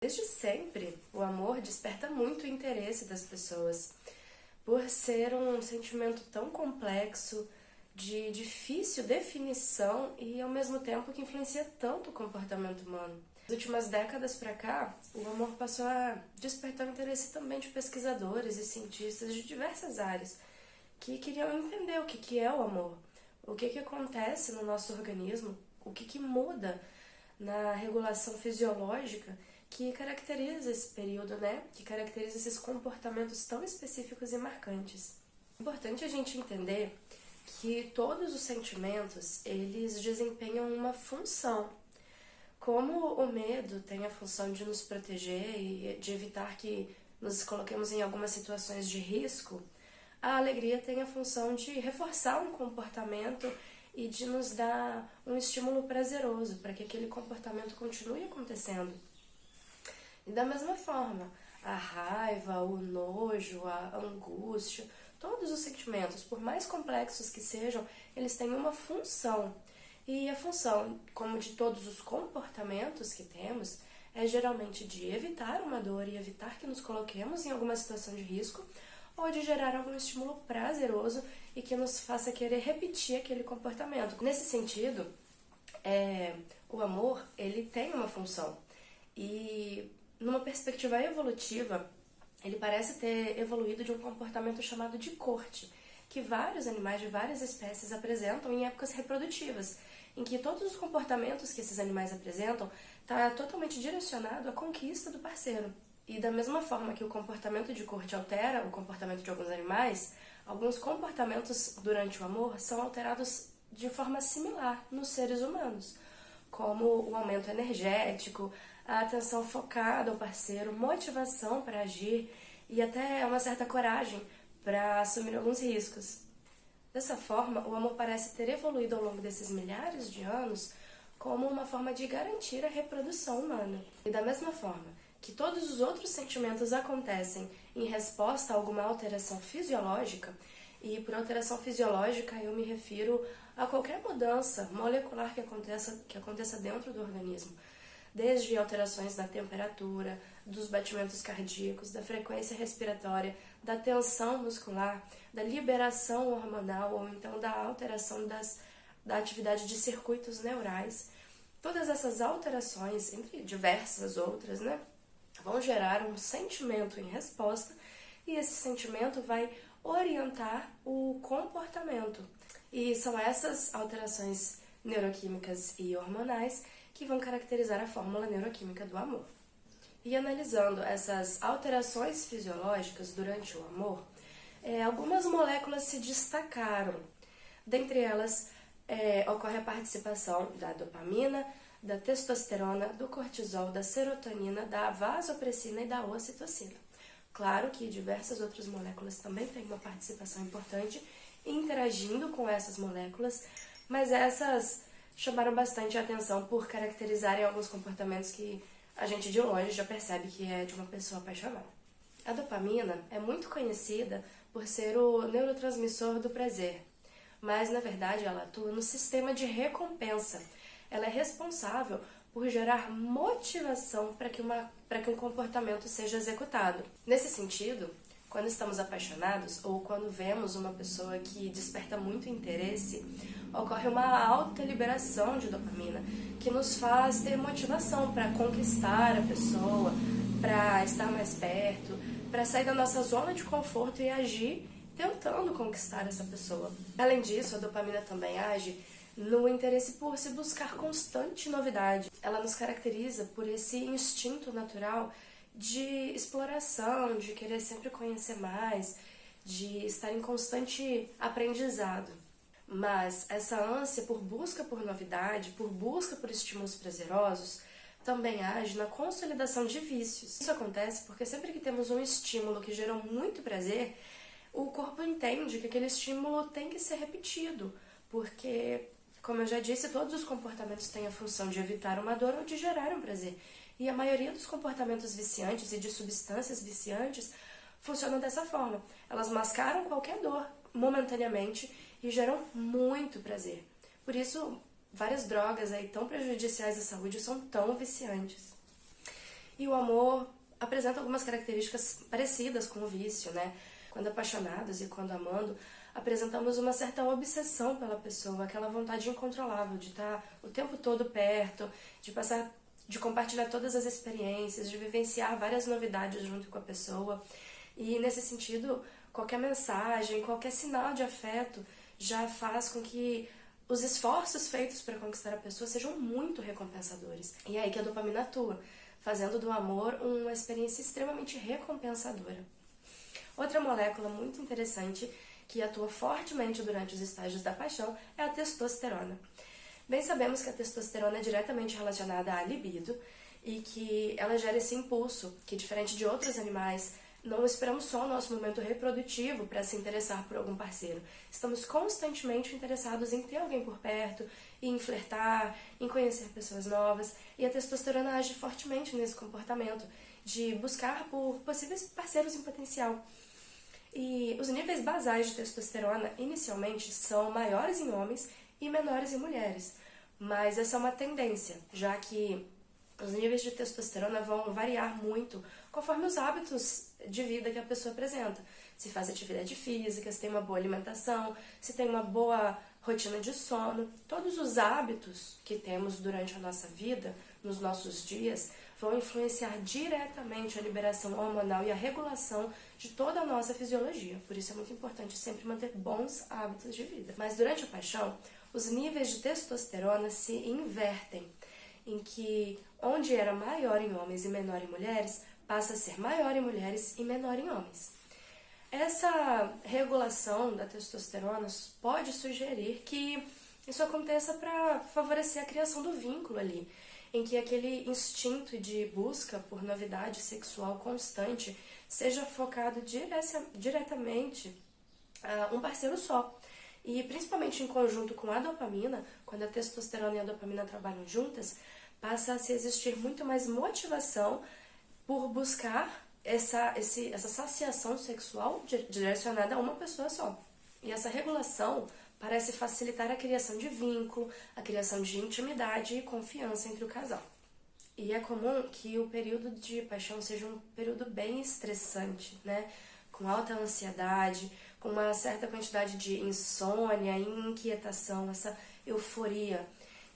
Desde sempre, o amor desperta muito o interesse das pessoas, por ser um sentimento tão complexo, de difícil definição e ao mesmo tempo que influencia tanto o comportamento humano. Nas últimas décadas para cá, o amor passou a despertar o interesse também de pesquisadores e cientistas de diversas áreas que queriam entender o que é o amor, o que acontece no nosso organismo, o que muda na regulação fisiológica que caracteriza esse período, né? Que caracteriza esses comportamentos tão específicos e marcantes. É importante a gente entender que todos os sentimentos, eles desempenham uma função. Como o medo tem a função de nos proteger e de evitar que nos coloquemos em algumas situações de risco, a alegria tem a função de reforçar um comportamento e de nos dar um estímulo prazeroso para que aquele comportamento continue acontecendo. E da mesma forma, a raiva, o nojo, a angústia, todos os sentimentos, por mais complexos que sejam, eles têm uma função. E a função, como de todos os comportamentos que temos, é geralmente de evitar uma dor e evitar que nos coloquemos em alguma situação de risco, ou de gerar algum estímulo prazeroso e que nos faça querer repetir aquele comportamento. Nesse sentido, o amor, ele tem uma função. E numa perspectiva evolutiva, ele parece ter evoluído de um comportamento chamado de corte, que vários animais de várias espécies apresentam em épocas reprodutivas, em que todos os comportamentos que esses animais apresentam está totalmente direcionado à conquista do parceiro. E da mesma forma que o comportamento de corte altera o comportamento de alguns animais, alguns comportamentos durante o amor são alterados de forma similar nos seres humanos, como o aumento energético, a atenção focada ao parceiro, motivação para agir e até uma certa coragem para assumir alguns riscos. Dessa forma, o amor parece ter evoluído ao longo desses milhares de anos como uma forma de garantir a reprodução humana. E da mesma forma que todos os outros sentimentos acontecem em resposta a alguma alteração fisiológica, e por alteração fisiológica eu me refiro a qualquer mudança molecular que aconteça dentro do organismo, desde alterações na temperatura, dos batimentos cardíacos, da frequência respiratória, da tensão muscular, da liberação hormonal ou então da alteração da atividade de circuitos neurais. Todas essas alterações, entre diversas outras, né, vão gerar um sentimento em resposta e esse sentimento vai orientar o comportamento. E são essas alterações neuroquímicas e hormonais que vão caracterizar a fórmula neuroquímica do amor. E analisando essas alterações fisiológicas durante o amor, algumas moléculas se destacaram. Dentre elas, ocorre a participação da dopamina, da testosterona, do cortisol, da serotonina, da vasopressina e da ocitocina. Claro que diversas outras moléculas também têm uma participação importante interagindo com essas moléculas, mas essas chamaram bastante a atenção por caracterizarem alguns comportamentos que a gente de longe já percebe que é de uma pessoa apaixonada. A dopamina é muito conhecida por ser o neurotransmissor do prazer, mas na verdade ela atua no sistema de recompensa. Ela é responsável por gerar motivação para que um comportamento seja executado. Nesse sentido, quando estamos apaixonados ou quando vemos uma pessoa que desperta muito interesse, ocorre uma alta liberação de dopamina, que nos faz ter motivação para conquistar a pessoa, para estar mais perto, para sair da nossa zona de conforto e agir tentando conquistar essa pessoa. Além disso, a dopamina também age no interesse por se buscar constante novidade. Ela nos caracteriza por esse instinto natural de exploração, de querer sempre conhecer mais, de estar em constante aprendizado. Mas essa ânsia por busca por novidade, por busca por estímulos prazerosos, também age na consolidação de vícios. Isso acontece porque sempre que temos um estímulo que gera muito prazer, o corpo entende que aquele estímulo tem que ser repetido, porque, como eu já disse, todos os comportamentos têm a função de evitar uma dor ou de gerar um prazer. E a maioria dos comportamentos viciantes e de substâncias viciantes funcionam dessa forma. Elas mascaram qualquer dor momentaneamente e geram muito prazer. Por isso, várias drogas aí tão prejudiciais à saúde são tão viciantes. E o amor apresenta algumas características parecidas com o vício, né? Quando apaixonados e quando amando, apresentamos uma certa obsessão pela pessoa, aquela vontade incontrolável de estar o tempo todo perto, de compartilhar todas as experiências, de vivenciar várias novidades junto com a pessoa. E nesse sentido, qualquer mensagem, qualquer sinal de afeto já faz com que os esforços feitos para conquistar a pessoa sejam muito recompensadores. E é aí que a dopamina atua, fazendo do amor uma experiência extremamente recompensadora. Outra molécula muito interessante que atua fortemente durante os estágios da paixão é a testosterona. Bem sabemos que a testosterona é diretamente relacionada à libido e que ela gera esse impulso que, diferente de outros animais, não esperamos só o nosso momento reprodutivo para se interessar por algum parceiro. Estamos constantemente interessados em ter alguém por perto, em flertar, em conhecer pessoas novas. E a testosterona age fortemente nesse comportamento de buscar por possíveis parceiros em potencial. E os níveis basais de testosterona, inicialmente, são maiores em homens e menores em mulheres. Mas essa é uma tendência, já que os níveis de testosterona vão variar muito conforme os hábitos de vida que a pessoa apresenta. Se faz atividade física, se tem uma boa alimentação, se tem uma boa rotina de sono. Todos os hábitos que temos durante a nossa vida, nos nossos dias, vão influenciar diretamente a liberação hormonal e a regulação de toda a nossa fisiologia. Por isso é muito importante sempre manter bons hábitos de vida. Mas durante a paixão, os níveis de testosterona se invertem, em que onde era maior em homens e menor em mulheres, passa a ser maior em mulheres e menor em homens. Essa regulação da testosterona pode sugerir que isso aconteça para favorecer a criação do vínculo ali, em que aquele instinto de busca por novidade sexual constante seja focado diretamente a um parceiro só. E principalmente em conjunto com a dopamina, quando a testosterona e a dopamina trabalham juntas, passa a se existir muito mais motivação por buscar essa saciação sexual direcionada a uma pessoa só. E essa regulação parece facilitar a criação de vínculo, a criação de intimidade e confiança entre o casal. E é comum que o período de paixão seja um período bem estressante, né? Com alta ansiedade, com uma certa quantidade de insônia, inquietação, essa euforia.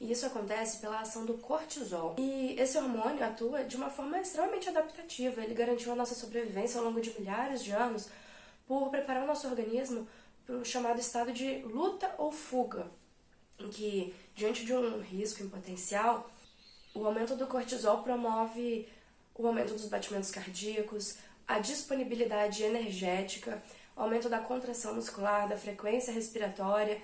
E isso acontece pela ação do cortisol. E esse hormônio atua de uma forma extremamente adaptativa. Ele garantiu a nossa sobrevivência ao longo de milhares de anos por preparar o nosso organismo para o chamado estado de luta ou fuga, em que, diante de um risco em potencial, o aumento do cortisol promove o aumento dos batimentos cardíacos, a disponibilidade energética, o aumento da contração muscular, da frequência respiratória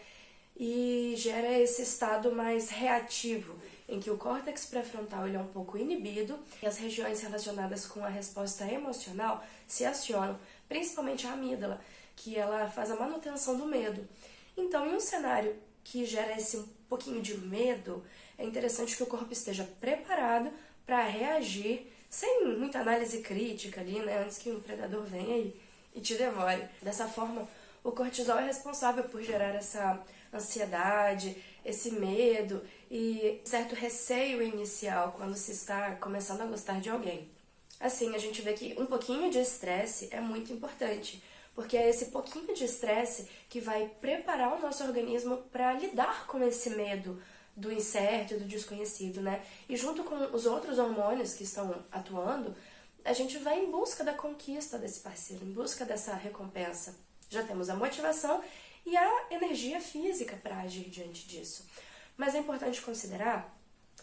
e gera esse estado mais reativo, em que o córtex pré-frontal ele é um pouco inibido e as regiões relacionadas com a resposta emocional se acionam, principalmente a amígdala, que ela faz a manutenção do medo. Então, em um cenário que gera esse um pouquinho de medo, é interessante que o corpo esteja preparado para reagir sem muita análise crítica ali, né, antes que um predador venha e te devore. Dessa forma, o cortisol é responsável por gerar essa ansiedade, esse medo e certo receio inicial quando se está começando a gostar de alguém. Assim, a gente vê que um pouquinho de estresse é muito importante, porque é esse pouquinho de estresse que vai preparar o nosso organismo para lidar com esse medo do incerto e do desconhecido, né? E junto com os outros hormônios que estão atuando, a gente vai em busca da conquista desse parceiro, em busca dessa recompensa. Já temos a motivação e a energia física para agir diante disso. Mas é importante considerar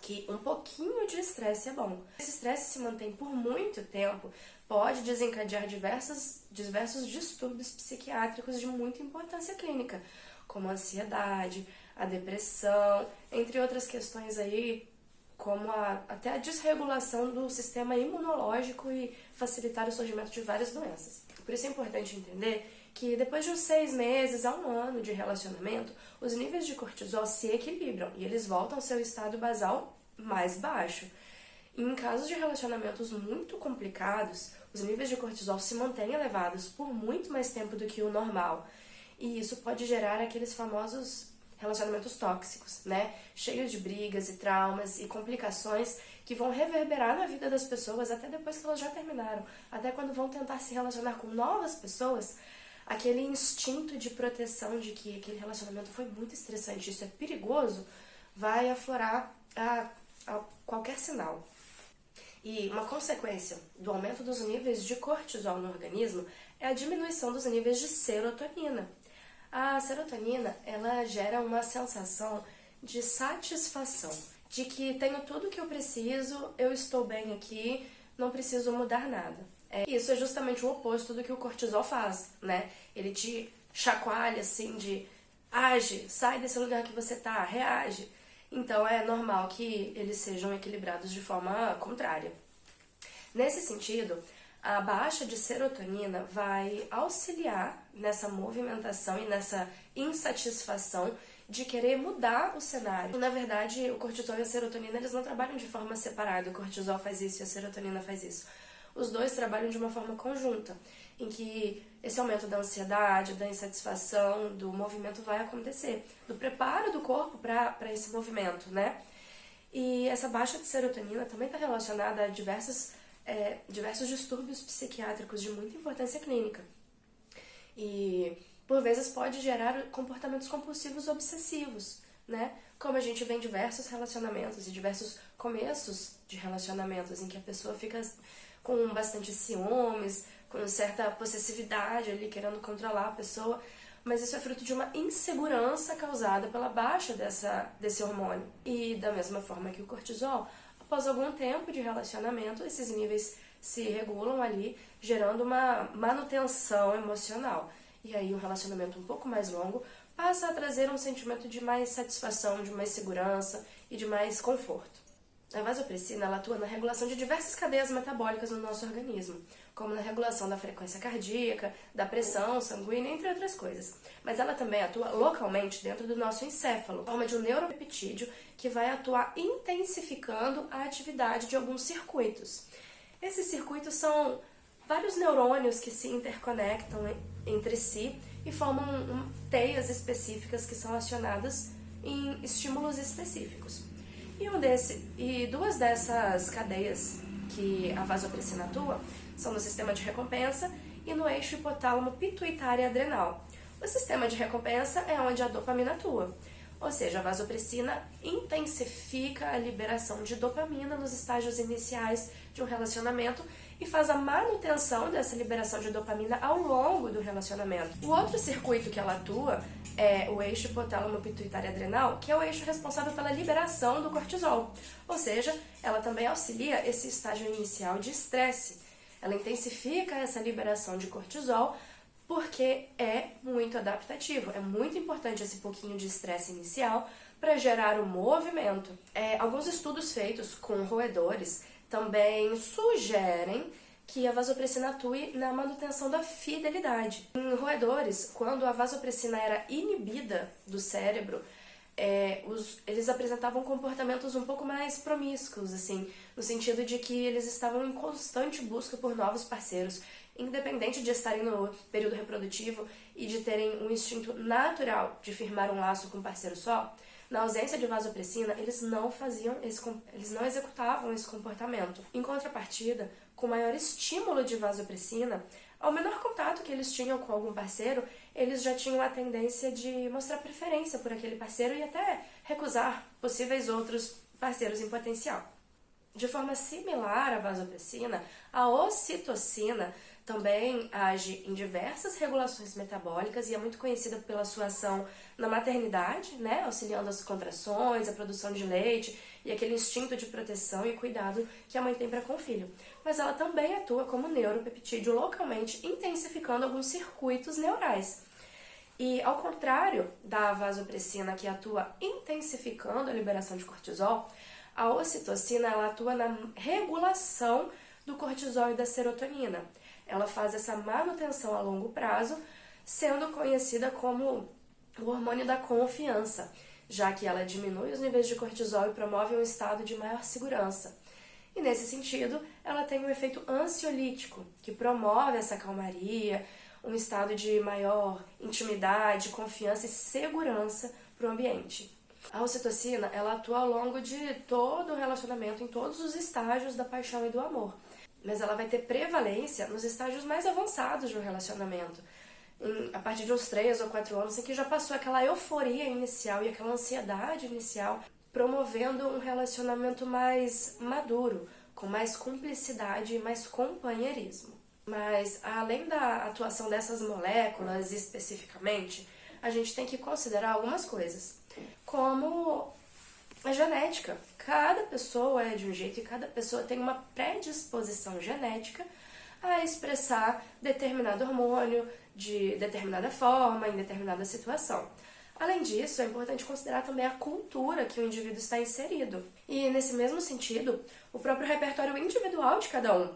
que um pouquinho de estresse é bom. Esse estresse se mantém por muito tempo, pode desencadear diversos distúrbios psiquiátricos de muita importância clínica, como a ansiedade, a depressão, entre outras questões aí, como até a desregulação do sistema imunológico e facilitar o surgimento de várias doenças. Por isso é importante entender que depois de uns 6 meses a 1 ano de relacionamento, os níveis de cortisol se equilibram e eles voltam ao seu estado basal mais baixo. E em casos de relacionamentos muito complicados, os níveis de cortisol se mantêm elevados por muito mais tempo do que o normal. E isso pode gerar aqueles famosos relacionamentos tóxicos, né? Cheios de brigas e traumas e complicações que vão reverberar na vida das pessoas até depois que elas já terminaram, até quando vão tentar se relacionar com novas pessoas, aquele instinto de proteção de que aquele relacionamento foi muito estressante, isso é perigoso, vai aflorar a qualquer sinal. E uma consequência do aumento dos níveis de cortisol no organismo é a diminuição dos níveis de serotonina. A serotonina, ela gera uma sensação de satisfação, de que tenho tudo o que eu preciso, eu estou bem aqui, não preciso mudar nada. Isso é justamente o oposto do que o cortisol faz, né? Ele te chacoalha assim de age, sai desse lugar que você tá, reage. Então é normal que eles sejam equilibrados de forma contrária. Nesse sentido, a baixa de serotonina vai auxiliar nessa movimentação e nessa insatisfação de querer mudar o cenário. Na verdade, o cortisol e a serotonina eles não trabalham de forma separada. O cortisol faz isso e a serotonina faz isso. Os dois trabalham de uma forma conjunta, em que esse aumento da ansiedade, da insatisfação, do movimento vai acontecer, do preparo do corpo para esse movimento, né? E essa baixa de serotonina também está relacionada a diversos distúrbios psiquiátricos de muita importância clínica. E, por vezes, pode gerar comportamentos compulsivos obsessivos, né? Como a gente vê em diversos relacionamentos e diversos começos de relacionamentos em que a pessoa fica com bastante ciúmes, com certa possessividade ali, querendo controlar a pessoa, mas isso é fruto de uma insegurança causada pela baixa desse hormônio. E da mesma forma que o cortisol, após algum tempo de relacionamento, esses níveis se regulam ali, gerando uma manutenção emocional. E aí um relacionamento um pouco mais longo passa a trazer um sentimento de mais satisfação, de mais segurança e de mais conforto. A vasopressina ela atua na regulação de diversas cadeias metabólicas no nosso organismo, como na regulação da frequência cardíaca, da pressão sanguínea, entre outras coisas. Mas ela também atua localmente dentro do nosso encéfalo, em forma de um neuropeptídeo que vai atuar intensificando a atividade de alguns circuitos. Esses circuitos são vários neurônios que se interconectam entre si e formam teias específicas que são acionadas em estímulos específicos. E duas dessas cadeias que a vasopressina atua são no sistema de recompensa e no eixo hipotálamo pituitário adrenal. O sistema de recompensa é onde a dopamina atua, ou seja, a vasopressina intensifica a liberação de dopamina nos estágios iniciais de um relacionamento e faz a manutenção dessa liberação de dopamina ao longo do relacionamento. O outro circuito que ela atua é o eixo hipotálamo pituitário adrenal, que é o eixo responsável pela liberação do cortisol, ou seja, ela também auxilia esse estágio inicial de estresse. Ela intensifica essa liberação de cortisol porque é muito adaptativo, é muito importante esse pouquinho de estresse inicial para gerar o movimento. Alguns estudos feitos com roedores também sugerem que a vasopressina atue na manutenção da fidelidade. Em roedores, quando a vasopressina era inibida do cérebro, eles apresentavam comportamentos um pouco mais promíscuos, assim, no sentido de que eles estavam em constante busca por novos parceiros, independente de estarem no período reprodutivo e de terem um instinto natural de firmar um laço com um parceiro só. Na ausência de vasopressina, eles não executavam esse comportamento. Em contrapartida, com maior estímulo de vasopressina, ao menor contato que eles tinham com algum parceiro, eles já tinham a tendência de mostrar preferência por aquele parceiro e até recusar possíveis outros parceiros em potencial. De forma similar à vasopressina, a ocitocina também age em diversas regulações metabólicas e é muito conhecida pela sua ação na maternidade, né, auxiliando as contrações, a produção de leite e aquele instinto de proteção e cuidado que a mãe tem para com o filho. Mas ela também atua como neuropeptídeo localmente, intensificando alguns circuitos neurais. E ao contrário da vasopressina, que atua intensificando a liberação de cortisol, a ocitocina ela atua na regulação do cortisol e da serotonina. Ela faz essa manutenção a longo prazo, sendo conhecida como o hormônio da confiança, já que ela diminui os níveis de cortisol e promove um estado de maior segurança. E nesse sentido, ela tem um efeito ansiolítico, que promove essa calmaria, um estado de maior intimidade, confiança e segurança para o ambiente. A ocitocina, ela atua ao longo de todo o relacionamento, em todos os estágios da paixão e do amor. Mas ela vai ter prevalência nos estágios mais avançados do relacionamento. A partir de uns 3 ou 4 anos, em que já passou aquela euforia inicial e aquela ansiedade inicial, promovendo um relacionamento mais maduro, com mais cumplicidade e mais companheirismo. Mas, além da atuação dessas moléculas especificamente, a gente tem que considerar algumas coisas, como a genética. Cada pessoa é de um jeito e cada pessoa tem uma predisposição genética a expressar determinado hormônio de determinada forma, em determinada situação. Além disso, é importante considerar também a cultura que o indivíduo está inserido. E, nesse mesmo sentido, o próprio repertório individual de cada um.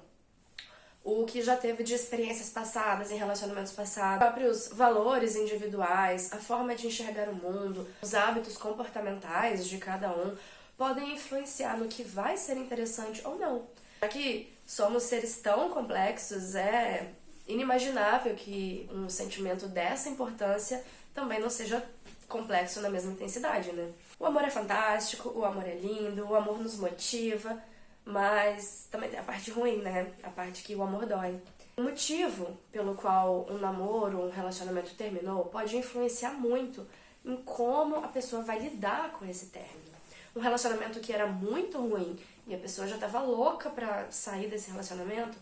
O que já teve de experiências passadas, em relacionamentos passados, os próprios valores individuais, a forma de enxergar o mundo, os hábitos comportamentais de cada um, podem influenciar no que vai ser interessante ou não. Já que somos seres tão complexos, é inimaginável que um sentimento dessa importância também não seja complexo na mesma intensidade, né? O amor é fantástico, o amor é lindo, o amor nos motiva, mas também tem a parte ruim, né? A parte que o amor dói. O motivo pelo qual um namoro, um relacionamento terminou pode influenciar muito em como a pessoa vai lidar com esse término. Um relacionamento que era muito ruim e a pessoa já estava louca pra sair desse relacionamento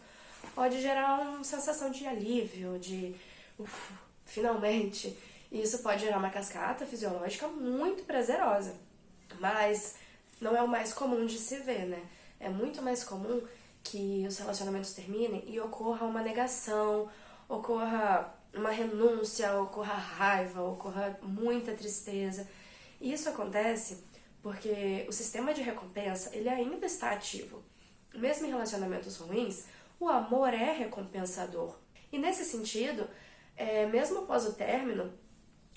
pode gerar uma sensação de alívio, de finalmente. E isso pode gerar uma cascata fisiológica muito prazerosa, mas não é o mais comum de se ver, né? É muito mais comum que os relacionamentos terminem e ocorra uma negação, ocorra uma renúncia, ocorra raiva, ocorra muita tristeza. E isso acontece porque o sistema de recompensa, ele ainda está ativo. Mesmo em relacionamentos ruins, o amor é recompensador. E nesse sentido, mesmo após o término,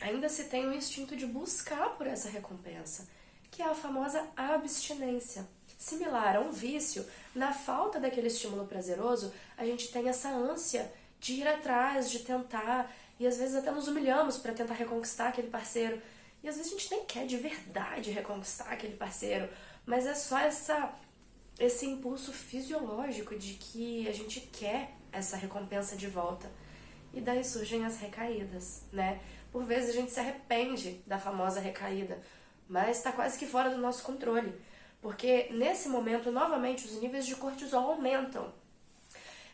ainda se tem o instinto de buscar por essa recompensa, que é a famosa abstinência. Similar a um vício, na falta daquele estímulo prazeroso, a gente tem essa ânsia de ir atrás, de tentar, e às vezes até nos humilhamos para tentar reconquistar aquele parceiro. E às vezes a gente nem quer de verdade reconquistar aquele parceiro, mas é só esse impulso fisiológico de que a gente quer essa recompensa de volta. E daí surgem as recaídas, né? Por vezes a gente se arrepende da famosa recaída, mas está quase que fora do nosso controle. Porque nesse momento, novamente, os níveis de cortisol aumentam.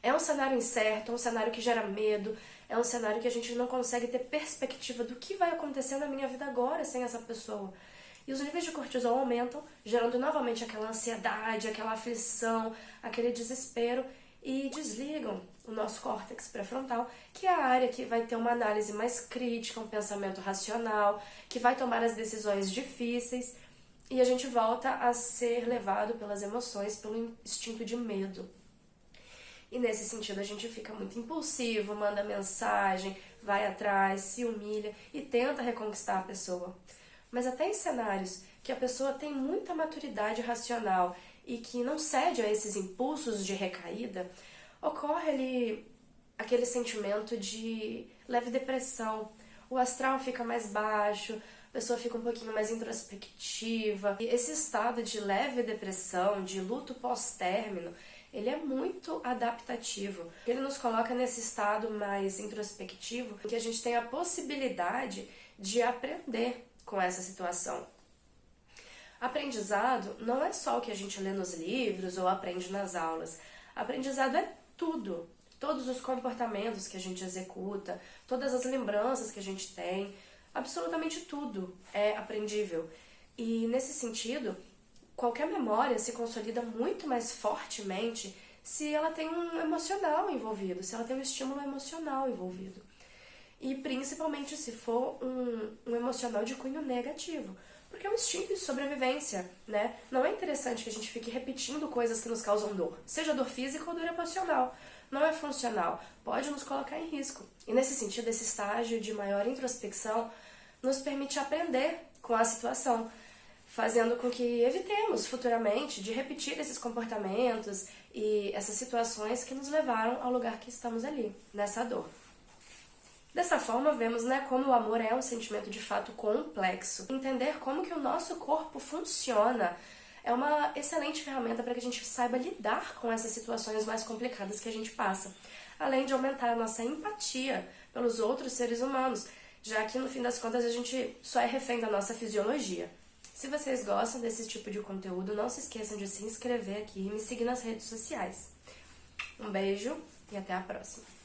É um cenário incerto, é um cenário que gera medo, é um cenário que a gente não consegue ter perspectiva do que vai acontecer na minha vida agora sem essa pessoa. E os níveis de cortisol aumentam, gerando novamente aquela ansiedade, aquela aflição, aquele desespero, e desligam o nosso córtex pré-frontal, que é a área que vai ter uma análise mais crítica, um pensamento racional, que vai tomar as decisões difíceis, e a gente volta a ser levado pelas emoções, pelo instinto de medo. E nesse sentido a gente fica muito impulsivo, manda mensagem, vai atrás, se humilha e tenta reconquistar a pessoa. Mas até em cenários que a pessoa tem muita maturidade racional e que não cede a esses impulsos de recaída, ocorre ali aquele sentimento de leve depressão. O astral fica mais baixo, a pessoa fica um pouquinho mais introspectiva. E esse estado de leve depressão, de luto pós-término, ele é muito adaptativo. Ele nos coloca nesse estado mais introspectivo, em que a gente tem a possibilidade de aprender com essa situação. Aprendizado não é só o que a gente lê nos livros ou aprende nas aulas. Aprendizado é tudo. Todos os comportamentos que a gente executa, todas as lembranças que a gente tem, absolutamente tudo é aprendível. E nesse sentido, qualquer memória se consolida muito mais fortemente se ela tem um emocional envolvido, se ela tem um estímulo emocional envolvido. E principalmente se for um emocional de cunho negativo. Porque é um instinto de sobrevivência, né? Não é interessante que a gente fique repetindo coisas que nos causam dor, seja dor física ou dor emocional. Não é funcional, pode nos colocar em risco. E nesse sentido, esse estágio de maior introspecção nos permite aprender com a situação, fazendo com que evitemos futuramente de repetir esses comportamentos e essas situações que nos levaram ao lugar que estamos ali, nessa dor. Dessa forma, vemos, né, como o amor é um sentimento de fato complexo. Entender como que o nosso corpo funciona é uma excelente ferramenta para que a gente saiba lidar com essas situações mais complicadas que a gente passa, além de aumentar a nossa empatia pelos outros seres humanos, já que no fim das contas a gente só é refém da nossa fisiologia. Se vocês gostam desse tipo de conteúdo, não se esqueçam de se inscrever aqui e me seguir nas redes sociais. Um beijo e até a próxima!